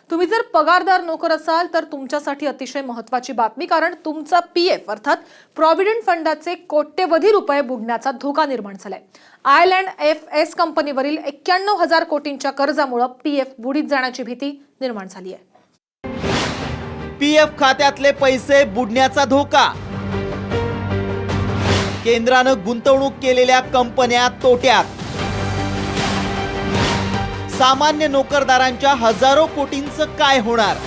तुम्ही जर पगारदार नोकर असाल तर तुमच्यासाठी अतिशय महत्त्वाची बातमी, कारण तुमचा पीएफ अर्थात प्रॉव्हिडंट फंडाचे कोट्यवधी रुपये बुडण्याचा धोका निर्माण झालाय। IL&FS कंपनीवरील 91,000 कोटींच्या कर्जामुळे पीएफ बुडीत जाण्याची भीती निर्माण झाली आहे। पीएफ खात्यातले पैसे बुडण्याचा धोका, केंद्रानं गुंतवणूक केलेल्या कंपन्या तोट्यात, सामान्य नोकरदारांच्या हजारो कोटींचं काय होणार?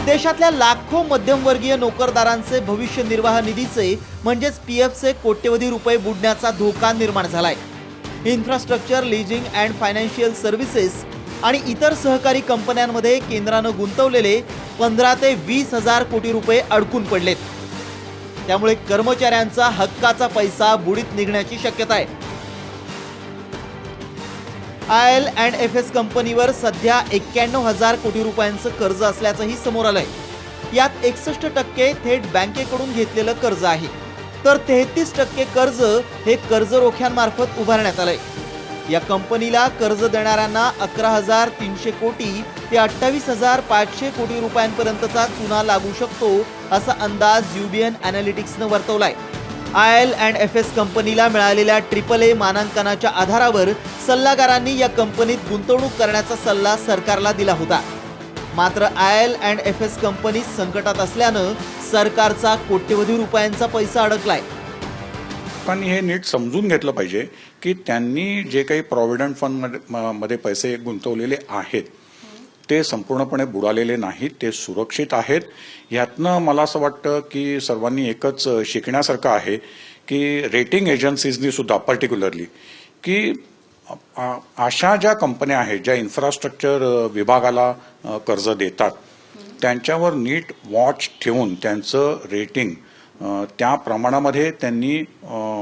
देशातल्या लाखो मध्यमवर्गीय नोकरदारांचे भविष्य निर्वाह निधीचे म्हणजेच पीएफचे कोट्यवधी रुपये बुडण्याचा धोका निर्माण झालाय। Infrastructure, leasing and financial services आणि इतर सहकारी कंपन्यांमध्ये केंद्रानं गुंतवलेले 15 ते 20,000 कोटी रुपये अडकून पडलेत। त्यामुळे कर्मचाऱ्यांचा हक्काचा पैसा बुडीत निघण्याची शक्यता आहे। IL&FS कंपनीवर सध्या 91,000 कोटी रुपयांचं कर्ज असल्याचंही समोर आलंय। यात 61% थेट बँकेकडून घेतलेलं कर्ज आहे, तर 33% कर्ज हे कर्ज रोख्यांमार्फत उभारण्यात आलंय। या कंपनीला कर्ज देणाऱ्यांना 11,300 कोटी ते 28,500 कोटी रुपयांपर्यंतचा चुना लागू शकतो, असा अंदाज युबीएन अॅनालिटिक्सनं वर्तवलाय। IL&FS कंपनीला मिळालेल्या AAA मानांकनाच्या आधारावर सल्लागारांनी या कंपनीत गुंतवणूक करण्याचा सल्ला सरकारला दिला होता। मात्र IL&FS कंपनी संकटात असल्यानं सरकारचा कोट्यवधी रुपयांचा पैसा अडकलाय। पण हे नीट समजून घेतलं पाहिजे की त्यांनी जे काही प्रॉव्हिडंट फंड मध्ये पैसे गुंतवलेले आहेत ते संपूर्णपणे बुडालेले नाहीत, ते सुरक्षित आहेत। यातनं मला असं वाटतं की सर्वांनी एकच शिकण्यासारखं आहे की रेटिंग एजन्सीजनी सुद्धा पर्टिक्युलरली की अशा ज्या कंपन्या आहेत ज्या इन्फ्रास्ट्रक्चर विभागाला कर्ज देतात त्यांच्यावर नीट वॉच ठेवून त्यांचं रेटिंग त्या प्रमाणामध्ये त्यांनी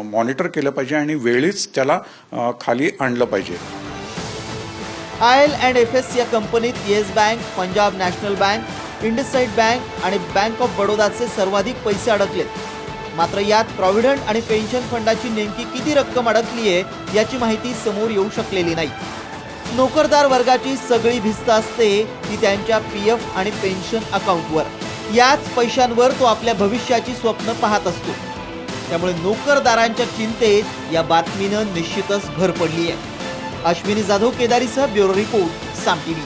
मॉनिटर केलं पाहिजे आणि वेळीच त्याला खाली आणलं पाहिजे। IL&FS या कंपनीत yes bank, Punjab national bank, IndusInd bank आणि बँक ऑफ बडोदाचे सर्वाधिक पैसे अडकलेत। मात्र यात प्रॉव्हिडंट आणि पेन्शन फंडाची नेमकी किती रक्कम अडकली आहे याची माहिती समोर येऊ शकलेली नाही। नोकरदार वर्गाची सगळी भिस्त असते ती त्यांच्या पीएफ आणि पेन्शन अकाउंटवर। याच पैशांवर तो आपल्या भविष्याची स्वप्न पाहत असतो। त्यामुळे नोकरदारांच्या चिंतेत या बातमीनं निश्चितच भर पडली आहे। अश्विनी जाधव केदारीसह ब्युरो रिपोर्ट, साम टीव्ही।